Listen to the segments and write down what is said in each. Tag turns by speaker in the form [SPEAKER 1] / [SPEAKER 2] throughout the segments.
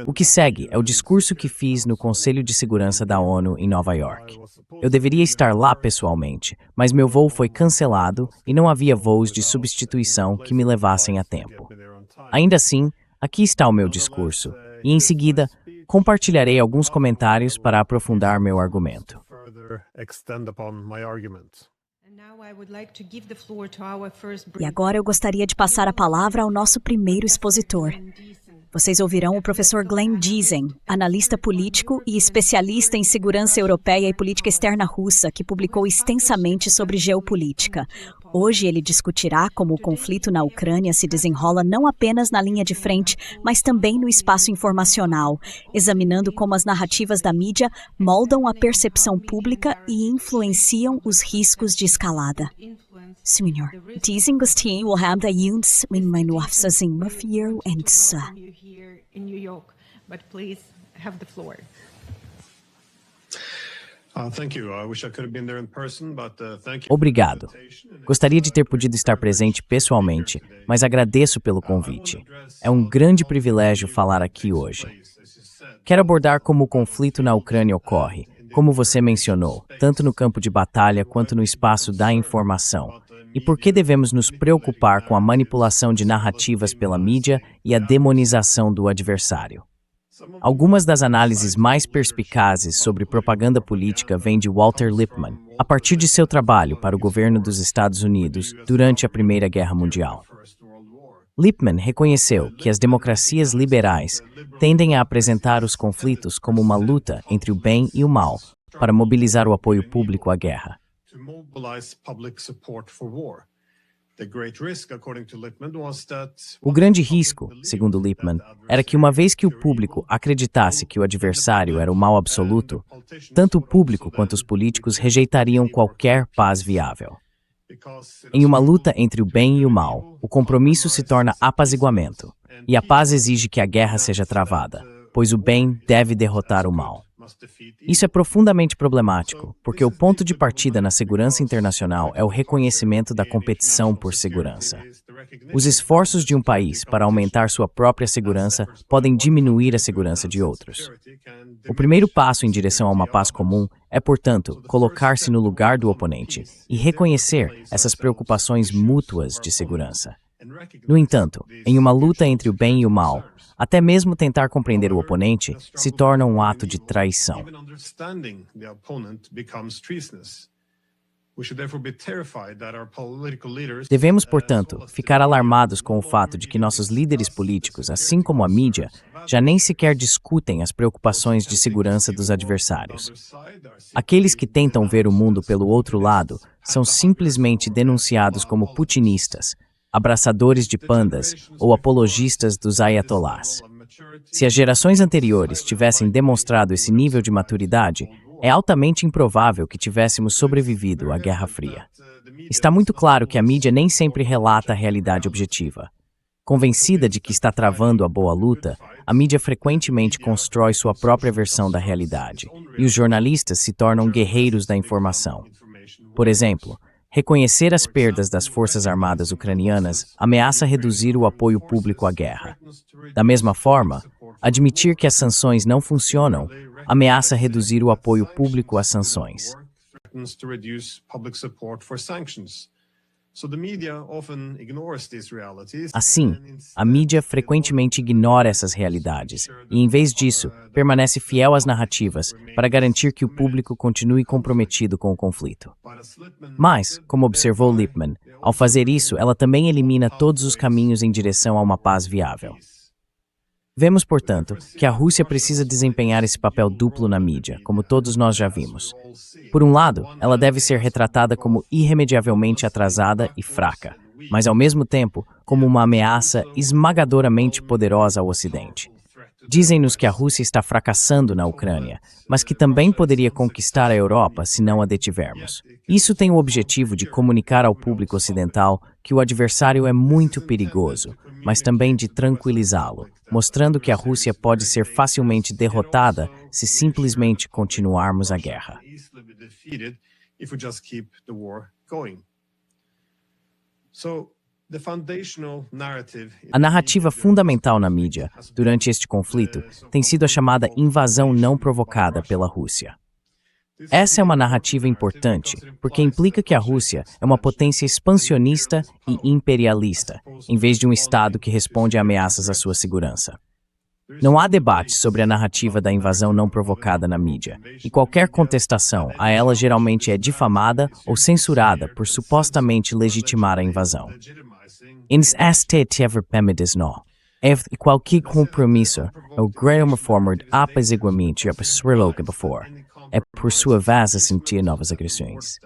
[SPEAKER 1] O que segue é o discurso que fiz no Conselho de Segurança da ONU em Nova York. Eu deveria estar lá pessoalmente, mas meu voo foi cancelado e não havia voos de substituição que me levassem a tempo. Ainda assim, aqui está o meu discurso, e em seguida, compartilharei alguns comentários para aprofundar meu argumento.
[SPEAKER 2] E agora eu gostaria de passar a palavra ao nosso primeiro expositor. Vocês ouvirão o professor Glenn Giesen, analista político e especialista em segurança europeia e política externa russa, que publicou extensamente sobre geopolítica. Hoje ele discutirá como o conflito na Ucrânia se desenrola não apenas na linha de frente, mas também no espaço informacional, examinando como as narrativas da mídia moldam a percepção pública e influenciam os riscos de escalada. Senhor, diesen Gustin will have the Junts in my offices in Mafia and
[SPEAKER 1] Obrigado. Gostaria de ter podido estar presente pessoalmente, mas agradeço pelo convite. É um grande privilégio falar aqui hoje. Quero abordar como o conflito na Ucrânia ocorre, como você mencionou, tanto no campo de batalha quanto no espaço da informação, e por que devemos nos preocupar com a manipulação de narrativas pela mídia e a demonização do adversário. Algumas das análises mais perspicazes sobre propaganda política vêm de Walter Lippmann, a partir de seu trabalho para o governo dos Estados Unidos durante a Primeira Guerra Mundial. Lippmann reconheceu que as democracias liberais tendem a apresentar os conflitos como uma luta entre o bem e o mal para mobilizar o apoio público à guerra. O grande risco, segundo Lippmann, era que uma vez que o público acreditasse que o adversário era o mal absoluto, tanto o público quanto os políticos rejeitariam qualquer paz viável. Em uma luta entre o bem e o mal, o compromisso se torna apaziguamento, e a paz exige que a guerra seja travada, pois o bem deve derrotar o mal. Isso é profundamente problemático, porque o ponto de partida na segurança internacional é o reconhecimento da competição por segurança. Os esforços de um país para aumentar sua própria segurança podem diminuir a segurança de outros. O primeiro passo em direção a uma paz comum é, portanto, colocar-se no lugar do oponente e reconhecer essas preocupações mútuas de segurança. No entanto, em uma luta entre o bem e o mal, até mesmo tentar compreender o oponente se torna um ato de traição. Devemos, portanto, ficar alarmados com o fato de que nossos líderes políticos, assim como a mídia, já nem sequer discutem as preocupações de segurança dos adversários. Aqueles que tentam ver o mundo pelo outro lado são simplesmente denunciados como putinistas, abraçadores de pandas ou apologistas dos ayatolás. Se as gerações anteriores tivessem demonstrado esse nível de maturidade, é altamente improvável que tivéssemos sobrevivido à Guerra Fria. Está muito claro que a mídia nem sempre relata a realidade objetiva. Convencida de que está travando a boa luta, a mídia frequentemente constrói sua própria versão da realidade, e os jornalistas se tornam guerreiros da informação. Por exemplo, reconhecer as perdas das Forças Armadas ucranianas ameaça reduzir o apoio público à guerra. Da mesma forma, admitir que as sanções não funcionam ameaça reduzir o apoio público às sanções. Assim, a mídia frequentemente ignora essas realidades e, em vez disso, permanece fiel às narrativas para garantir que o público continue comprometido com o conflito. Mas, como observou Lippmann, ao fazer isso, ela também elimina todos os caminhos em direção a uma paz viável. Vemos, portanto, que a Rússia precisa desempenhar esse papel duplo na mídia, como todos nós já vimos. Por um lado, ela deve ser retratada como irremediavelmente atrasada e fraca, mas ao mesmo tempo como uma ameaça esmagadoramente poderosa ao Ocidente. Dizem-nos que a Rússia está fracassando na Ucrânia, mas que também poderia conquistar a Europa se não a detivermos. Isso tem o objetivo de comunicar ao público ocidental que o adversário é muito perigoso, mas também de tranquilizá-lo, mostrando que a Rússia pode ser facilmente derrotada se simplesmente continuarmos a guerra. A narrativa fundamental na mídia, durante este conflito, tem sido a chamada invasão não provocada pela Rússia. Essa é uma narrativa importante, porque implica que a Rússia é uma potência expansionista e imperialista, em vez de um Estado que responde a ameaças à sua segurança. Não há debate sobre a narrativa da invasão não provocada na mídia, e qualquer contestação a ela geralmente é difamada ou censurada por supostamente legitimar a invasão. Este teve permitido e qualquer compromisso ou grande forma de apaziguamento já passou before. É por sua vez a sentir novas agressões.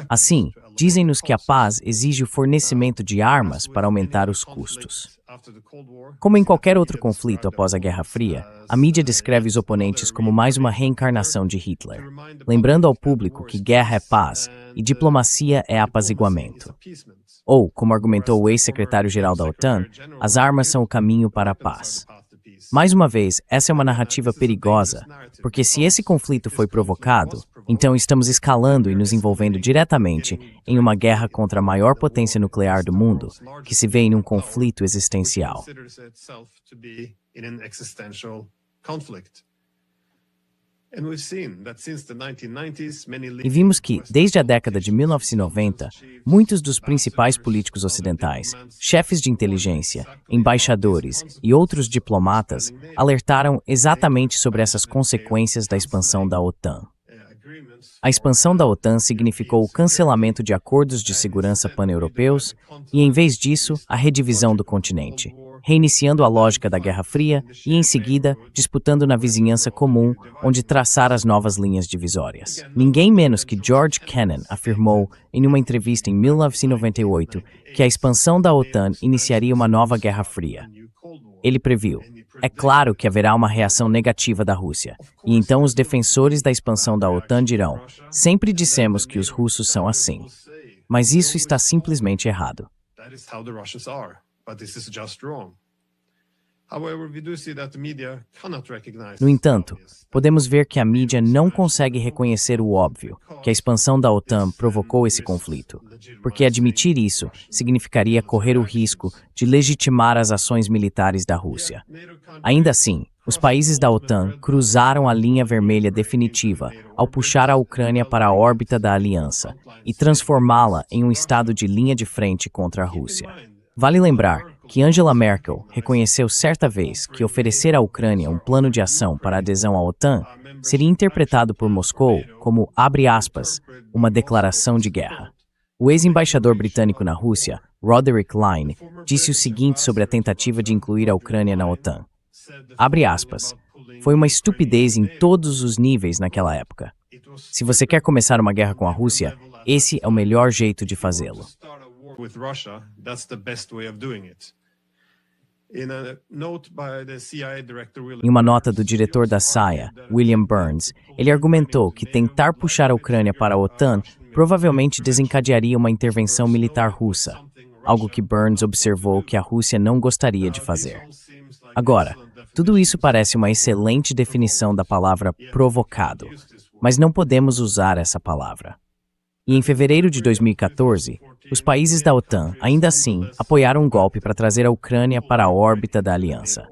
[SPEAKER 1] Assim, dizem-nos que a paz exige o fornecimento de armas para aumentar os custos. Como em qualquer outro conflito após a Guerra Fria, a mídia descreve os oponentes como mais uma reencarnação de Hitler, lembrando ao público que guerra é paz e diplomacia é apaziguamento. Ou, como argumentou o ex-secretário-geral da OTAN, as armas são o caminho para a paz. Mais uma vez, essa é uma narrativa perigosa, porque se esse conflito foi provocado, então estamos escalando e nos envolvendo diretamente em uma guerra contra a maior potência nuclear do mundo, que se vê em um conflito existencial. E vimos que, desde a década de 1990, muitos dos principais políticos ocidentais, chefes de inteligência, embaixadores e outros diplomatas alertaram exatamente sobre essas consequências da expansão da OTAN. A expansão da OTAN significou o cancelamento de acordos de segurança pan-europeus e, em vez disso, a redivisão do continente, reiniciando a lógica da Guerra Fria e, em seguida, disputando na vizinhança comum, onde traçar as novas linhas divisórias. Ninguém menos que George Kennan afirmou, em uma entrevista em 1998, que a expansão da OTAN iniciaria uma nova Guerra Fria. Ele previu: é claro que haverá uma reação negativa da Rússia, e então os defensores da expansão da OTAN dirão: sempre dissemos que os russos são assim. Mas isso está simplesmente errado. No entanto, podemos ver que a mídia não consegue reconhecer o óbvio, que a expansão da OTAN provocou esse conflito, porque admitir isso significaria correr o risco de legitimar as ações militares da Rússia. Ainda assim, os países da OTAN cruzaram a linha vermelha definitiva ao puxar a Ucrânia para a órbita da aliança e transformá-la em um estado de linha de frente contra a Rússia. Vale lembrar que Angela Merkel reconheceu certa vez que oferecer à Ucrânia um plano de ação para a adesão à OTAN seria interpretado por Moscou como, abre aspas, uma declaração de guerra. O ex-embaixador britânico na Rússia, Roderick Lyne, disse o seguinte sobre a tentativa de incluir a Ucrânia na OTAN. Abre aspas, foi uma estupidez em todos os níveis naquela época. Se você quer começar uma guerra com a Rússia, esse é o melhor jeito de fazê-lo. Em uma nota do diretor da CIA, William Burns, ele argumentou que tentar puxar a Ucrânia para a OTAN provavelmente desencadearia uma intervenção militar russa, algo que Burns observou que a Rússia não gostaria de fazer. Agora, tudo isso parece uma excelente definição da palavra provocado, mas não podemos usar essa palavra. E em fevereiro de 2014, os países da OTAN, ainda assim, apoiaram um golpe para trazer a Ucrânia para a órbita da aliança.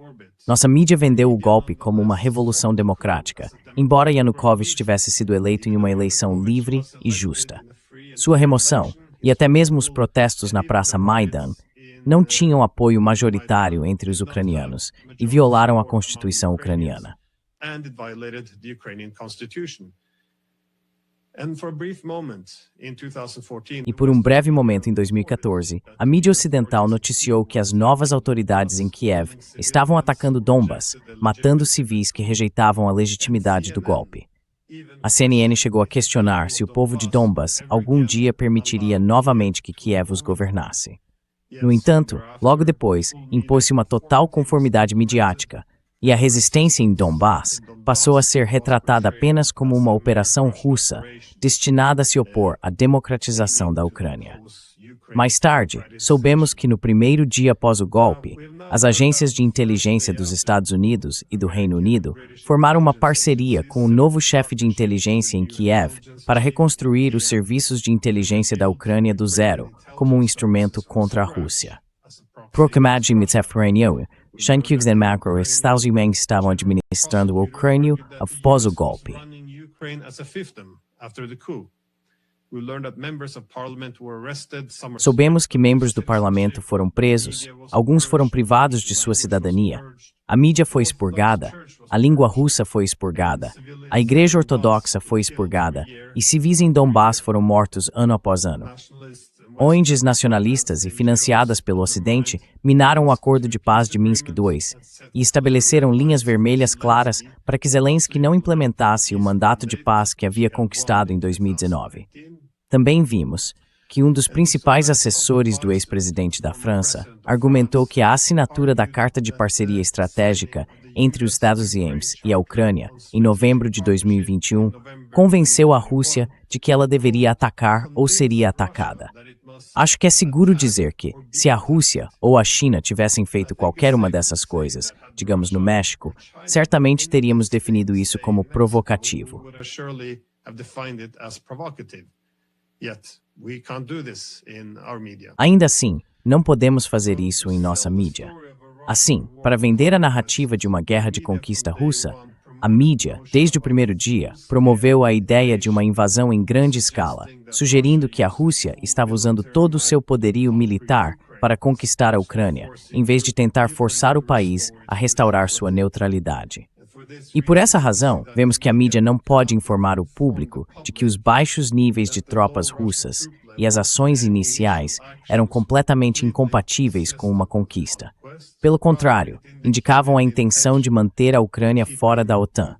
[SPEAKER 1] Nossa mídia vendeu o golpe como uma revolução democrática, embora Yanukovych tivesse sido eleito em uma eleição livre e justa. Sua remoção, e até mesmo os protestos na Praça Maidan, não tinham apoio majoritário entre os ucranianos e violaram a Constituição ucraniana. E por um breve momento em 2014, a mídia ocidental noticiou que as novas autoridades em Kiev estavam atacando Donbas, matando civis que rejeitavam a legitimidade do golpe. A CNN chegou a questionar se o povo de Donbas algum dia permitiria novamente que Kiev os governasse. No entanto, logo depois, impôs-se uma total conformidade midiática, e a resistência em Donbas passou a ser retratada apenas como uma operação russa destinada a se opor à democratização da Ucrânia. Mais tarde, soubemos que no primeiro dia após o golpe, as agências de inteligência dos Estados Unidos e do Reino Unido formaram uma parceria com o novo chefe de inteligência em Kiev para reconstruir os serviços de inteligência da Ucrânia do zero como um instrumento contra a Rússia. Proclamado Mitefrenio, Shankux e Macro estavam administrando a Ucrânia após o golpe. Soubemos que membros do parlamento foram presos, alguns foram privados de sua cidadania, a mídia foi expurgada, a língua russa foi expurgada, a igreja ortodoxa foi expurgada e civis em Donbass foram mortos ano após ano. ONGs nacionalistas e financiadas pelo Ocidente minaram o Acordo de Paz de Minsk II e estabeleceram linhas vermelhas claras para que Zelensky não implementasse o mandato de paz que havia conquistado em 2019. Também vimos que um dos principais assessores do ex-presidente da França argumentou que a assinatura da Carta de Parceria Estratégica entre os Estados Unidos e a Ucrânia, em novembro de 2021, convenceu a Rússia de que ela deveria atacar ou seria atacada. Acho que é seguro dizer que, se a Rússia ou a China tivessem feito qualquer uma dessas coisas, digamos no México, certamente teríamos definido isso como provocativo. Ainda assim, não podemos fazer isso em nossa mídia. Assim, para vender a narrativa de uma guerra de conquista russa, a mídia, desde o primeiro dia, promoveu a ideia de uma invasão em grande escala, sugerindo que a Rússia estava usando todo o seu poderio militar para conquistar a Ucrânia, em vez de tentar forçar o país a restaurar sua neutralidade. E por essa razão, vemos que a mídia não pode informar o público de que os baixos níveis de tropas russas e as ações iniciais eram completamente incompatíveis com uma conquista. Pelo contrário, indicavam a intenção de manter a Ucrânia fora da OTAN.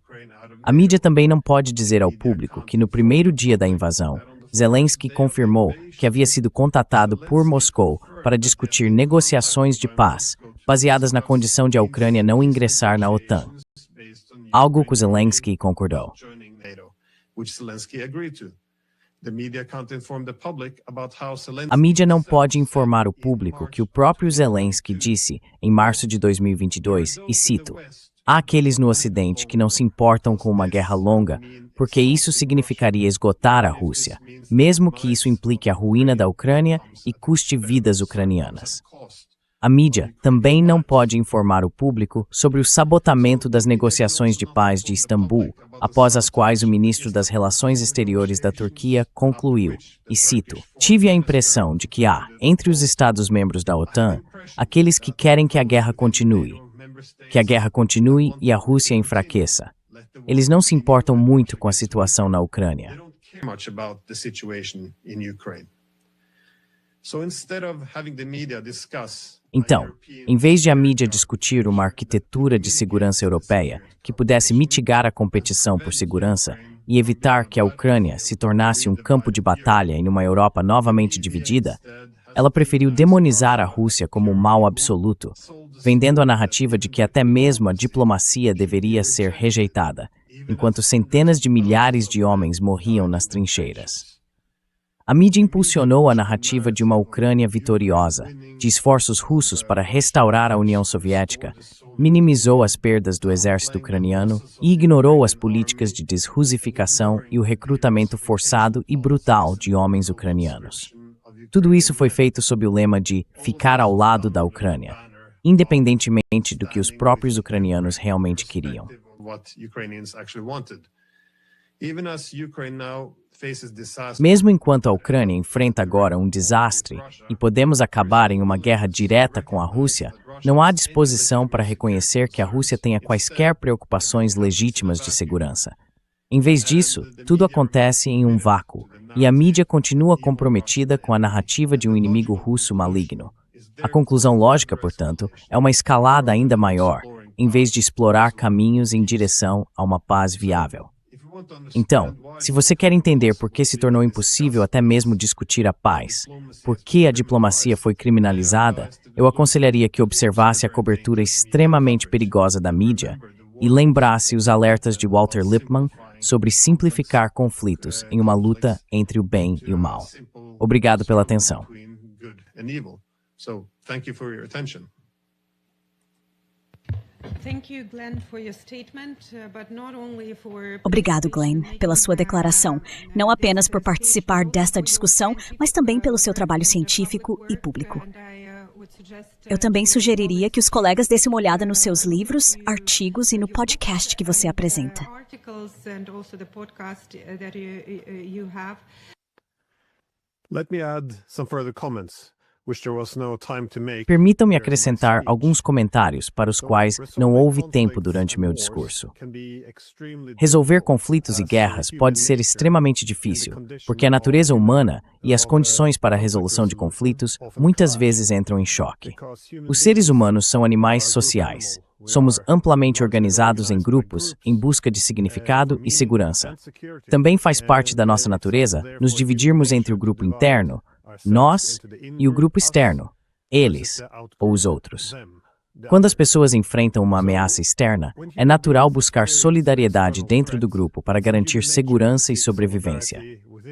[SPEAKER 1] A mídia também não pode dizer ao público que no primeiro dia da invasão, Zelensky confirmou que havia sido contatado por Moscou para discutir negociações de paz, baseadas na condição de a Ucrânia não ingressar na OTAN. Algo que Zelensky concordou. A mídia não pode informar o público que o próprio Zelensky disse em março de 2022, e cito, "Há aqueles no Ocidente que não se importam com uma guerra longa, porque isso significaria esgotar a Rússia, mesmo que isso implique a ruína da Ucrânia e custe vidas ucranianas." A mídia também não pode informar o público sobre o sabotamento das negociações de paz de Istambul, após as quais o ministro das Relações Exteriores da Turquia concluiu, e cito, "Tive a impressão de que há, entre os Estados-membros da OTAN, aqueles que querem que a guerra continue e a Rússia enfraqueça. Eles não se importam muito com a situação na Ucrânia." Então, em vez de a mídia discutir uma arquitetura de segurança europeia que pudesse mitigar a competição por segurança e evitar que a Ucrânia se tornasse um campo de batalha em uma Europa novamente dividida, ela preferiu demonizar a Rússia como um mal absoluto, vendendo a narrativa de que até mesmo a diplomacia deveria ser rejeitada, enquanto centenas de milhares de homens morriam nas trincheiras. A mídia impulsionou a narrativa de uma Ucrânia vitoriosa, de esforços russos para restaurar a União Soviética, minimizou as perdas do exército ucraniano e ignorou as políticas de desrussificação e o recrutamento forçado e brutal de homens ucranianos. Tudo isso foi feito sob o lema de ficar ao lado da Ucrânia, independentemente do que os próprios ucranianos realmente queriam. Mesmo enquanto a Ucrânia enfrenta agora um desastre e podemos acabar em uma guerra direta com a Rússia, não há disposição para reconhecer que a Rússia tenha quaisquer preocupações legítimas de segurança. Em vez disso, tudo acontece em um vácuo, e a mídia continua comprometida com a narrativa de um inimigo russo maligno. A conclusão lógica, portanto, é uma escalada ainda maior, em vez de explorar caminhos em direção a uma paz viável. Então, se você quer entender por que se tornou impossível até mesmo discutir a paz, por que a diplomacia foi criminalizada, eu aconselharia que observasse a cobertura extremamente perigosa da mídia e lembrasse os alertas de Walter Lippmann sobre simplificar conflitos em uma luta entre o bem e o mal. Obrigado pela atenção.
[SPEAKER 3] and evil. So thank you for your attention.
[SPEAKER 2] Obrigado, Glenn, pela sua declaração, não apenas por participar desta discussão, mas também pelo seu trabalho científico e público. Eu também sugeriria que os colegas dessem uma olhada nos seus livros, artigos e no podcast que você apresenta.
[SPEAKER 3] Let me add some further comments, which there was no time to make.
[SPEAKER 1] Permitam-me acrescentar alguns comentários para os quais não houve tempo durante meu discurso. Resolver conflitos e guerras pode ser extremamente difícil, porque a natureza humana e as condições para a resolução de conflitos muitas vezes entram em choque. Os seres humanos são animais sociais. Somos amplamente organizados em grupos em busca de significado e segurança. Também faz parte da nossa natureza nos dividirmos entre o grupo interno, nós, e o grupo externo, eles ou os outros. Quando as pessoas enfrentam uma ameaça externa, é natural buscar solidariedade dentro do grupo para garantir segurança e sobrevivência.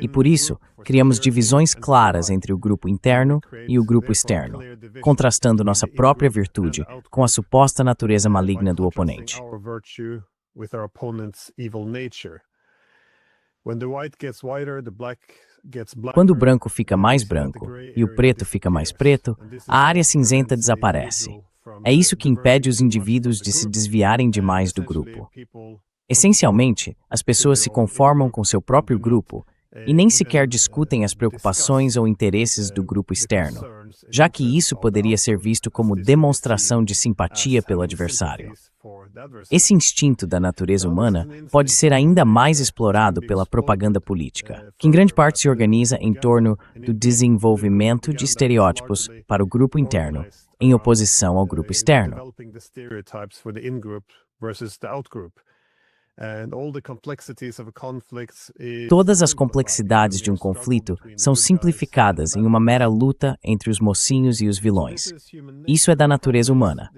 [SPEAKER 1] E por isso, criamos divisões claras entre o grupo interno e o grupo externo, contrastando nossa própria virtude com a suposta natureza maligna do oponente. Quando o branco fica mais branco e o preto fica mais preto, a área cinzenta desaparece. É isso que impede os indivíduos de se desviarem demais do grupo. Essencialmente, as pessoas se conformam com seu próprio grupo e nem sequer discutem as preocupações ou interesses do grupo externo, já que isso poderia ser visto como demonstração de simpatia pelo adversário. Esse instinto da natureza humana pode ser ainda mais explorado pela propaganda política, que em grande parte se organiza em torno do desenvolvimento de estereótipos para o grupo interno, em oposição ao grupo externo. Todas as complexidades de um conflito são simplificadas em uma mera luta entre os mocinhos e os vilões. Isso é da natureza humana.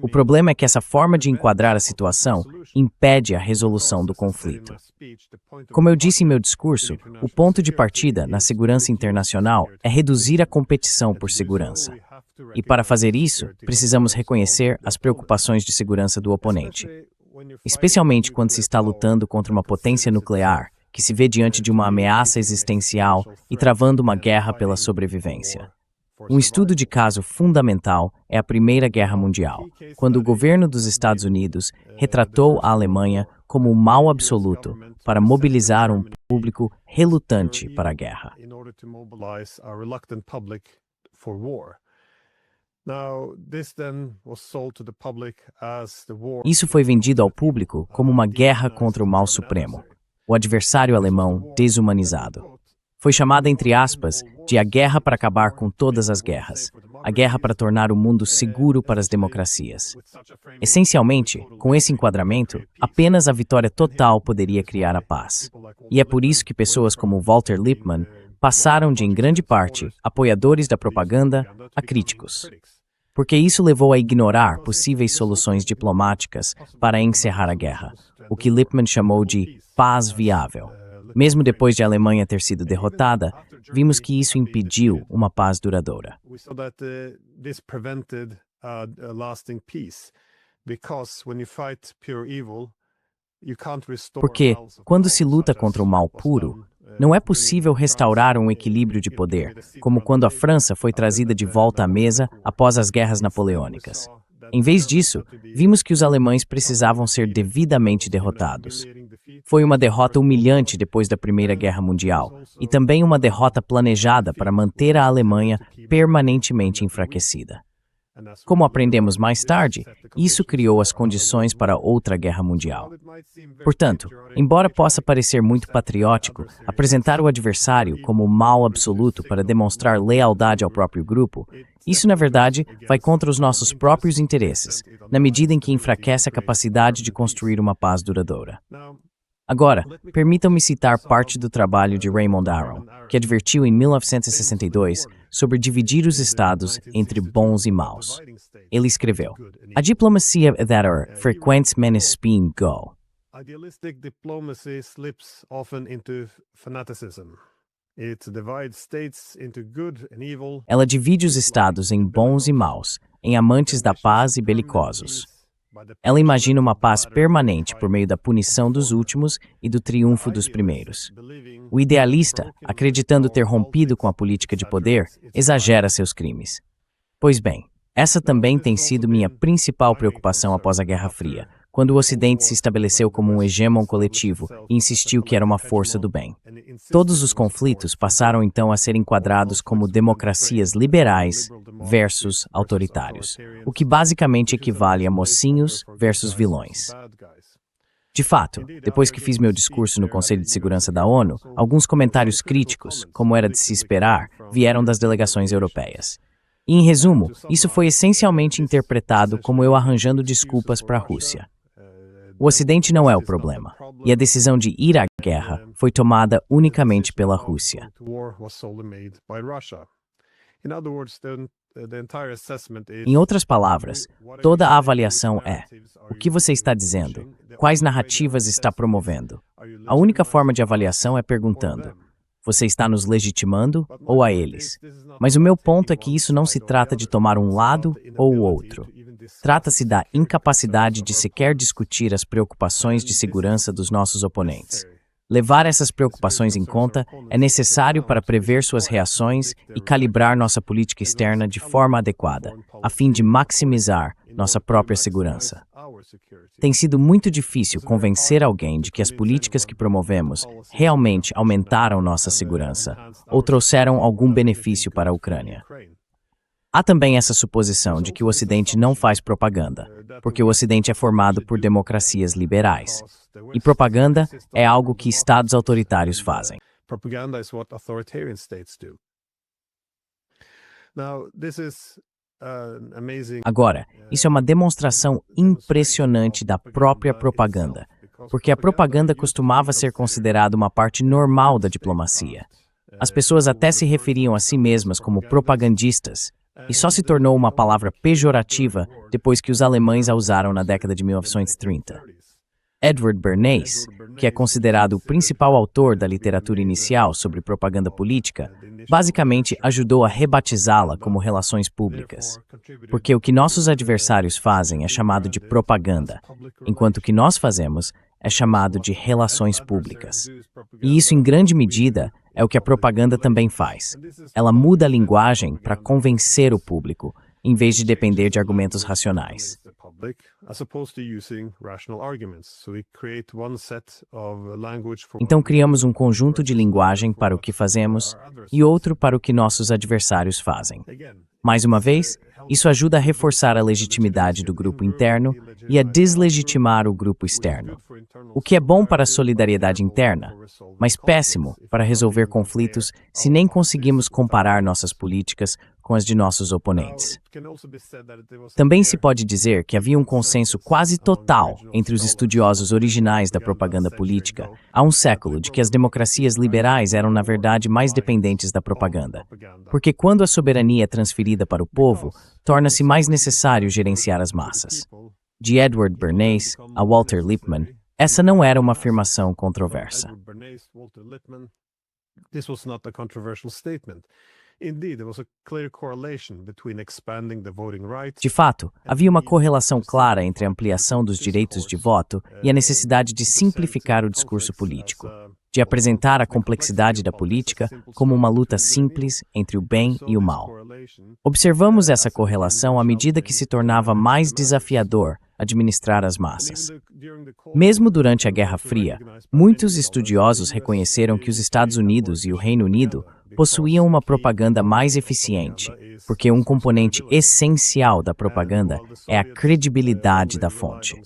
[SPEAKER 1] O problema é que essa forma de enquadrar a situação impede a resolução do conflito. Como eu disse em meu discurso, o ponto de partida na segurança internacional é reduzir a competição por segurança. E para fazer isso, precisamos reconhecer as preocupações de segurança do oponente. Especialmente quando se está lutando contra uma potência nuclear, que se vê diante de uma ameaça existencial e travando uma guerra pela sobrevivência. Um estudo de caso fundamental é a Primeira Guerra Mundial, quando o governo dos Estados Unidos retratou a Alemanha como um mal absoluto para mobilizar um público relutante para a guerra. Isso foi vendido ao público como uma guerra contra o mal supremo, o adversário alemão desumanizado. Foi chamada, entre aspas, de a guerra para acabar com todas as guerras, a guerra para tornar o mundo seguro para as democracias. Essencialmente, com esse enquadramento, apenas a vitória total poderia criar a paz. E é por isso que pessoas como Walter Lippmann passaram de, em grande parte, apoiadores da propaganda a críticos. Porque isso levou a ignorar possíveis soluções diplomáticas para encerrar a guerra, o que Lippmann chamou de paz viável. Mesmo depois de a Alemanha ter sido derrotada, vimos que isso impediu uma paz duradoura. Porque, quando se luta contra o mal puro, não é possível restaurar um equilíbrio de poder, como quando a França foi trazida de volta à mesa após as guerras napoleônicas. Em vez disso, vimos que os alemães precisavam ser devidamente derrotados. Foi uma derrota humilhante depois da Primeira Guerra Mundial, e também uma derrota planejada para manter a Alemanha permanentemente enfraquecida. Como aprendemos mais tarde, isso criou as condições para outra guerra mundial. Portanto, embora possa parecer muito patriótico apresentar o adversário como o mal absoluto para demonstrar lealdade ao próprio grupo, isso, na verdade, vai contra os nossos próprios interesses, na medida em que enfraquece a capacidade de construir uma paz duradoura. Agora, permitam-me citar parte do trabalho de Raymond Aron, que advertiu em 1962 sobre dividir os estados entre bons e maus. Ele escreveu: "A diplomacia that are frequent spin go."
[SPEAKER 3] Idealistic diplomacy slips often into fanaticism. It divides states into good and evil.
[SPEAKER 1] Ela divide os estados em bons e maus, em amantes da paz e belicosos. Ela imagina uma paz permanente por meio da punição dos últimos e do triunfo dos primeiros. O idealista, acreditando ter rompido com a política de poder, exagera seus crimes. Pois bem, essa também tem sido minha principal preocupação após a Guerra Fria, quando o Ocidente se estabeleceu como um hegemon coletivo e insistiu que era uma força do bem. Todos os conflitos passaram então a ser enquadrados como democracias liberais versus autoritários, o que basicamente equivale a mocinhos versus vilões. De fato, depois que fiz meu discurso no Conselho de Segurança da ONU, alguns comentários críticos, como era de se esperar, vieram das delegações europeias. E, em resumo, isso foi essencialmente interpretado como eu arranjando desculpas para a Rússia. O Ocidente não é o problema, e a decisão de ir à guerra foi tomada unicamente pela Rússia. Em outras palavras, toda a avaliação é: o que você está dizendo? Quais narrativas está promovendo? A única forma de avaliação é perguntando: você está nos legitimando ou a eles? Mas o meu ponto é que isso não se trata de tomar um lado ou o outro. Trata-se da incapacidade de sequer discutir as preocupações de segurança dos nossos oponentes. Levar essas preocupações em conta é necessário para prever suas reações e calibrar nossa política externa de forma adequada, a fim de maximizar nossa própria segurança. Tem sido muito difícil convencer alguém de que as políticas que promovemos realmente aumentaram nossa segurança ou trouxeram algum benefício para a Ucrânia. Há também essa suposição de que o Ocidente não faz propaganda, porque o Ocidente é formado por democracias liberais. E propaganda é algo que estados autoritários fazem.
[SPEAKER 3] Propaganda is what authoritarian states do. Now, this is amazing.
[SPEAKER 1] Agora, isso é uma demonstração impressionante da própria propaganda, porque a propaganda costumava ser considerada uma parte normal da diplomacia. As pessoas até se referiam a si mesmas como propagandistas, e só se tornou uma palavra pejorativa depois que os alemães a usaram na década de 1930. Edward Bernays, que é considerado o principal autor da literatura inicial sobre propaganda política, basicamente ajudou a rebatizá-la como relações públicas. Porque o que nossos adversários fazem é chamado de propaganda, enquanto o que nós fazemos é chamado de relações públicas. E isso, em grande medida, é o que a propaganda também faz. Ela muda a linguagem para convencer o público, em vez de depender de argumentos racionais. Então criamos um conjunto de linguagem para o que fazemos e outro para o que nossos adversários fazem. Mais uma vez, isso ajuda a reforçar a legitimidade do grupo interno e a deslegitimar o grupo externo. O que é bom para a solidariedade interna, mas péssimo para resolver conflitos se nem conseguimos comparar nossas políticas com as de nossos oponentes. Também se pode dizer que havia um consenso quase total entre os estudiosos originais da propaganda política há um século de que as democracias liberais eram, na verdade, mais dependentes da propaganda. Porque quando a soberania é transferida para o povo, torna-se mais necessário gerenciar as massas. De Edward Bernays a Walter Lippmann, essa não era uma afirmação controversa. De fato, havia uma correlação clara entre a ampliação dos direitos de voto e a necessidade de simplificar o discurso político, de apresentar a complexidade da política como uma luta simples entre o bem e o mal. Observamos essa correlação à medida que se tornava mais desafiador administrar as massas. Mesmo durante a Guerra Fria, muitos estudiosos reconheceram que os Estados Unidos e o Reino Unido possuíam uma propaganda mais eficiente, porque um componente essencial da propaganda é a credibilidade da fonte.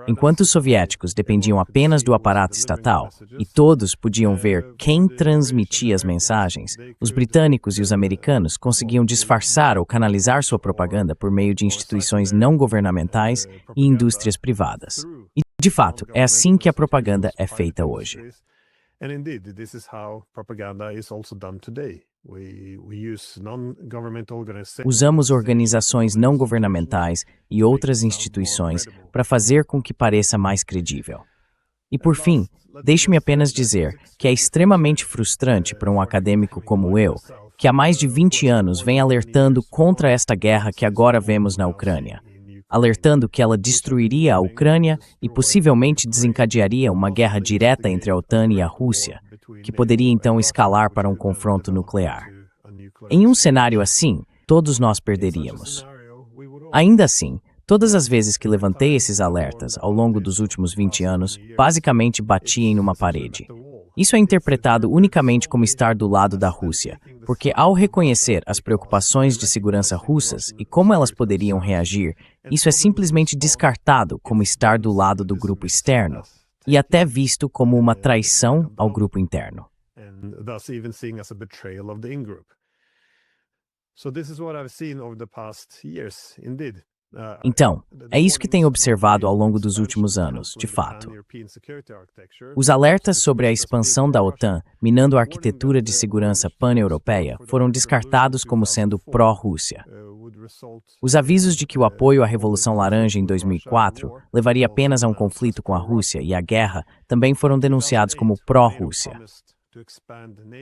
[SPEAKER 1] Enquanto os soviéticos dependiam apenas do aparato estatal e todos podiam ver quem transmitia as mensagens, os britânicos e os americanos conseguiam disfarçar ou canalizar sua propaganda por meio de instituições não governamentais e indústrias privadas. E, de fato, é assim que a propaganda é feita hoje.
[SPEAKER 3] And indeed, this is how propaganda is also done today. We use non-governmental organizations.
[SPEAKER 1] Usamos organizações não governamentais e outras instituições para fazer com que pareça mais credível. E por fim, deixe-me apenas dizer que é extremamente frustrante para um acadêmico como eu, que há mais de 20 anos vem alertando contra esta guerra que agora vemos na Ucrânia, alertando que ela destruiria a Ucrânia e possivelmente desencadearia uma guerra direta entre a OTAN e a Rússia, que poderia então escalar para um confronto nuclear. Em um cenário assim, todos nós perderíamos. Ainda assim, todas as vezes que levantei esses alertas ao longo dos últimos 20 anos, basicamente bati em uma parede. Isso é interpretado unicamente como estar do lado da Rússia, porque ao reconhecer as preocupações de segurança russas e como elas poderiam reagir, isso é simplesmente descartado como estar do lado do grupo externo e até visto como uma traição ao grupo interno. Então, é isso que tenho observado ao longo dos últimos anos, de fato. Os alertas sobre a expansão da OTAN, minando a arquitetura de segurança pan-europeia, foram descartados como sendo pró-Rússia. Os avisos de que o apoio à Revolução Laranja em 2004 levaria apenas a um conflito com a Rússia e a guerra também foram denunciados como pró-Rússia.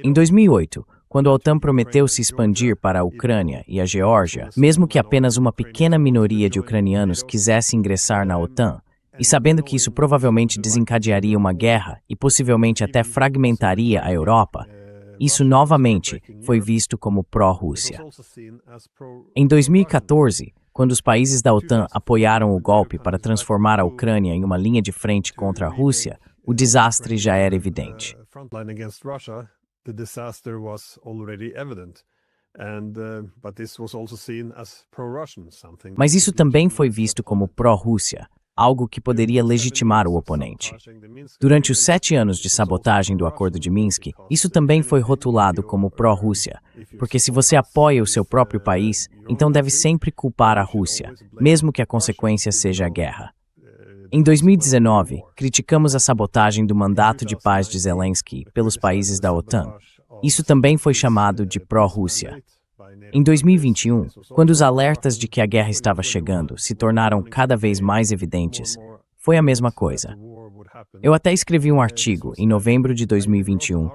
[SPEAKER 1] Em 2008, quando a OTAN prometeu se expandir para a Ucrânia e a Geórgia, mesmo que apenas uma pequena minoria de ucranianos quisesse ingressar na OTAN, e sabendo que isso provavelmente desencadearia uma guerra e possivelmente até fragmentaria a Europa, isso novamente foi visto como pró-Rússia. Em 2014, quando os países da OTAN apoiaram o golpe para transformar a Ucrânia em uma linha de frente contra a Rússia, o desastre já era evidente. Mas isso também foi visto como pró-Rússia, algo que poderia legitimar o oponente. Durante os 7 anos de sabotagem do Acordo de Minsk, isso também foi rotulado como pró-Rússia, porque se você apoia o seu próprio país, então deve sempre culpar a Rússia, mesmo que a consequência seja a guerra. Em 2019, criticamos a sabotagem do mandato de paz de Zelensky pelos países da OTAN. Isso também foi chamado de pró-Rússia. Em 2021, quando os alertas de que a guerra estava chegando se tornaram cada vez mais evidentes, foi a mesma coisa. Eu até escrevi um artigo, em novembro de 2021,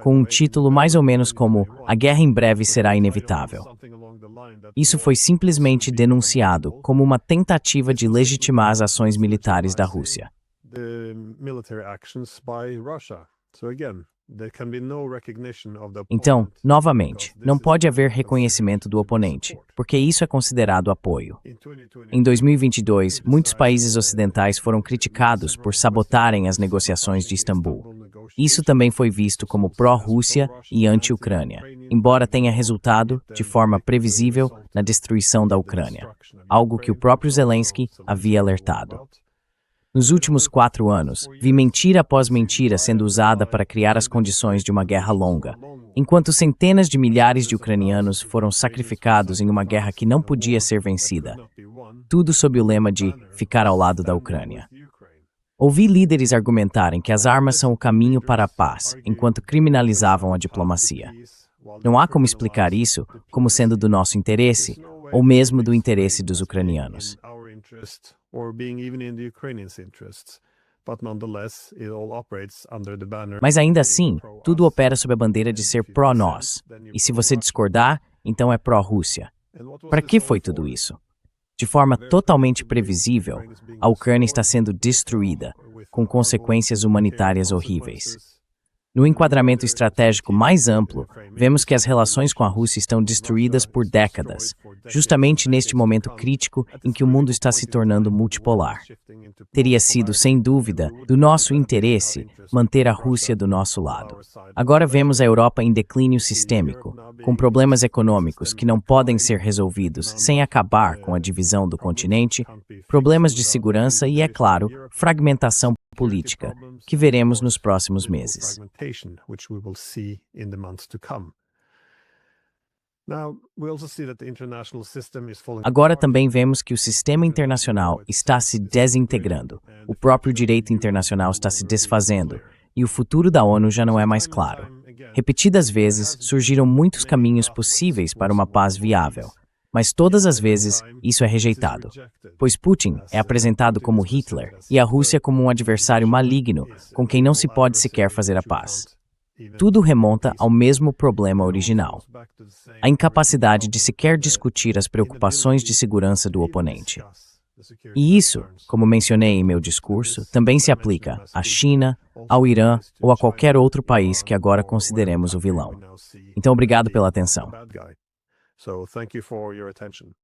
[SPEAKER 1] com um título mais ou menos como "A guerra em breve será inevitável". Isso foi simplesmente denunciado como uma tentativa de legitimar as ações militares da Rússia. Então, novamente, não pode haver reconhecimento do oponente, porque isso é considerado apoio. Em 2022, muitos países ocidentais foram criticados por sabotarem as negociações de Istambul. Isso também foi visto como pró-Rússia e anti-Ucrânia, embora tenha resultado, de forma previsível, na destruição da Ucrânia, algo que o próprio Zelensky havia alertado. Nos últimos 4 anos, vi mentira após mentira sendo usada para criar as condições de uma guerra longa, enquanto centenas de milhares de ucranianos foram sacrificados em uma guerra que não podia ser vencida, tudo sob o lema de ficar ao lado da Ucrânia. Ouvi líderes argumentarem que as armas são o caminho para a paz, enquanto criminalizavam a diplomacia. Não há como explicar isso como sendo do nosso interesse, ou mesmo do interesse dos ucranianos. Mas ainda assim, tudo opera sob a bandeira de ser pró-nós, e se você discordar, então é pró-Rússia. Para que foi tudo isso? De forma totalmente previsível, a Ucrânia está sendo destruída, com consequências humanitárias horríveis. No enquadramento estratégico mais amplo, vemos que as relações com a Rússia estão destruídas por décadas, justamente neste momento crítico em que o mundo está se tornando multipolar. Teria sido, sem dúvida, do nosso interesse manter a Rússia do nosso lado. Agora vemos a Europa em declínio sistêmico, com problemas econômicos que não podem ser resolvidos sem acabar com a divisão do continente, problemas de segurança e, é claro, fragmentação política, que veremos nos próximos meses. Agora também vemos que o sistema internacional está se desintegrando, o próprio direito internacional está se desfazendo, e o futuro da ONU já não é mais claro. Repetidas vezes, surgiram muitos caminhos possíveis para uma paz viável, Mas todas as vezes, isso é rejeitado, pois Putin é apresentado como Hitler e a Rússia como um adversário maligno com quem não se pode sequer fazer a paz. Tudo remonta ao mesmo problema original: a incapacidade de sequer discutir as preocupações de segurança do oponente. E isso, como mencionei em meu discurso, também se aplica à China, ao Irã ou a qualquer outro país que agora consideremos o vilão. Então, obrigado pela atenção.
[SPEAKER 3] So thank you for your attention.